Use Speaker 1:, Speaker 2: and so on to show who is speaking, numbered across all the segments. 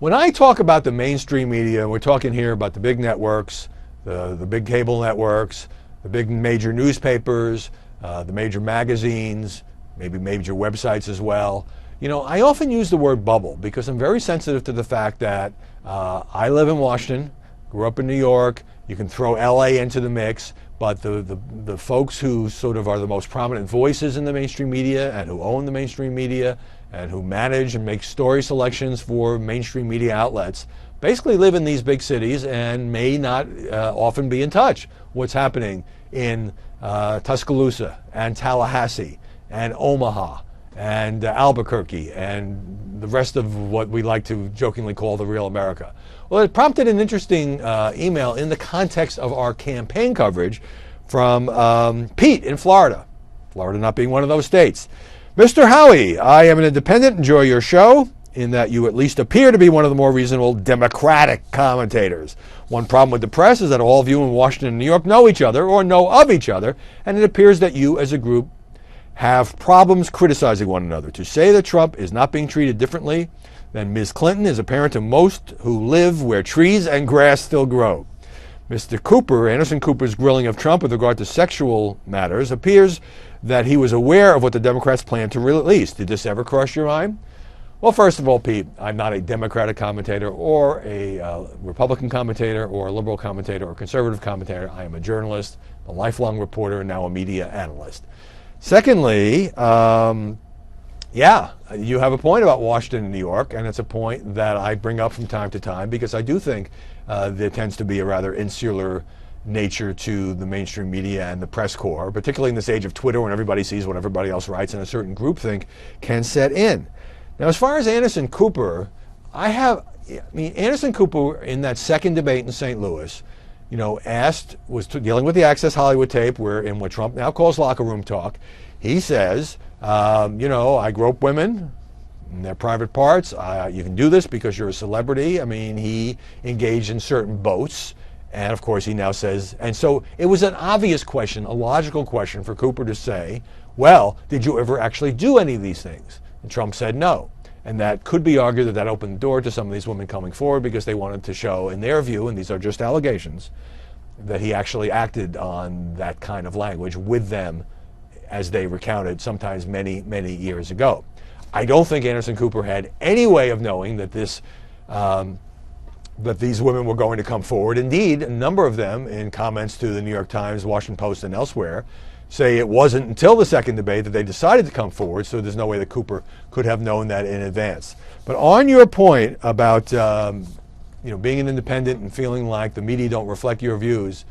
Speaker 1: When I talk about the mainstream media, we're talking here about the big networks, the big cable networks, the big major newspapers, the major magazines, maybe major websites as well. You know, I often use the word bubble because I'm very sensitive to the fact that I live in Washington, grew up in New York. You can throw LA into the mix, but the folks who sort of are the most prominent voices in the mainstream media and who own the mainstream media and who manage and make story selections for mainstream media outlets basically live in these big cities and may not often be in touch what's happening in Tuscaloosa and Tallahassee and Omaha and Albuquerque and the rest of what we like to jokingly call the real America. Well, it prompted an interesting email in the context of our campaign coverage from Pete in Florida. Florida not being one of those states. Mr. Howie, I am an independent, enjoy your show, in that you at least appear to be one of the more reasonable Democratic commentators. One problem with the press is that all of you in Washington and New York know each other or know of each other, and it appears that you as a group have problems criticizing one another. To say that Trump is not being treated differently than Ms. Clinton is apparent to most who live where trees and grass still grow. Mr. Cooper, Anderson Cooper's grilling of Trump with regard to sexual matters appears that he was aware of what the Democrats planned to release. Did this ever cross your mind? Well, first of all, Pete, I'm not a Democratic commentator or a Republican commentator or a liberal commentator or conservative commentator. I am a journalist, a lifelong reporter, and now a media analyst. Secondly, yeah, you have a point about Washington and New York, and it's a point that I bring up from time to time because I do think there tends to be a rather insular nature to the mainstream media and the press corps, particularly in this age of Twitter when everybody sees what everybody else writes and a certain groupthink can set in. Now, as far as Anderson Cooper, Anderson Cooper in that second debate in St. Louis, you know, was dealing with the Access Hollywood tape, where in what Trump now calls locker room talk, he says, you know, I grope women in their private parts. You can do this because you're a celebrity. I mean, he engaged in certain boats. And of course, he now says, and so it was an obvious question, a logical question for Cooper to say, well, did you ever actually do any of these things? And Trump said no. And that could be argued that that opened the door to some of these women coming forward because they wanted to show, in their view, and these are just allegations, that he actually acted on that kind of language with them as they recounted sometimes many, many years ago. I don't think Anderson Cooper had any way of knowing that that these women were going to come forward. Indeed, a number of them, in comments to the New York Times, Washington Post, and elsewhere, say it wasn't until the second debate that they decided to come forward, so there's no way that Cooper could have known that in advance. But on your point about you know, being an independent and feeling like the media don't reflect your views,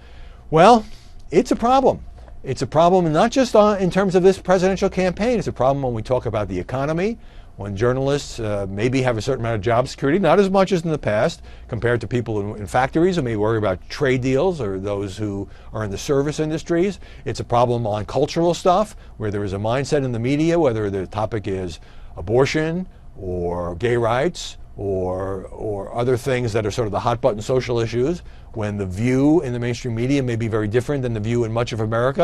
Speaker 1: well, it's a problem. It's a problem not just in terms of this presidential campaign. It's a problem when we talk about the economy, when journalists maybe have a certain amount of job security, not as much as in the past, compared to people in factories who may worry about trade deals or those who are in the service industries. It's a problem on cultural stuff, where there is a mindset in the media, whether the topic is abortion or gay rights or other things that are sort of the hot button social issues, when the view in the mainstream media may be very different than the view in much of America,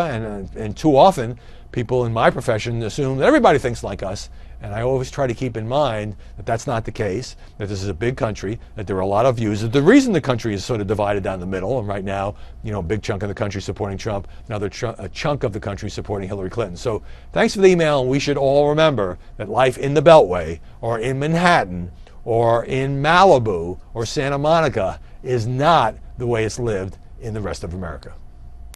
Speaker 1: and too often people in my profession assume that everybody thinks like us. And I always try to keep in mind that that's not the case, that this is a big country, that there are a lot of views, that the reason the country is sort of divided down the middle, and right now, you know, a big chunk of the country supporting Trump, another a chunk of the country supporting Hillary Clinton. So thanks for the email, and we should all remember that life in the Beltway or in Manhattan or in Malibu or Santa Monica is not the way it's lived in the rest of America.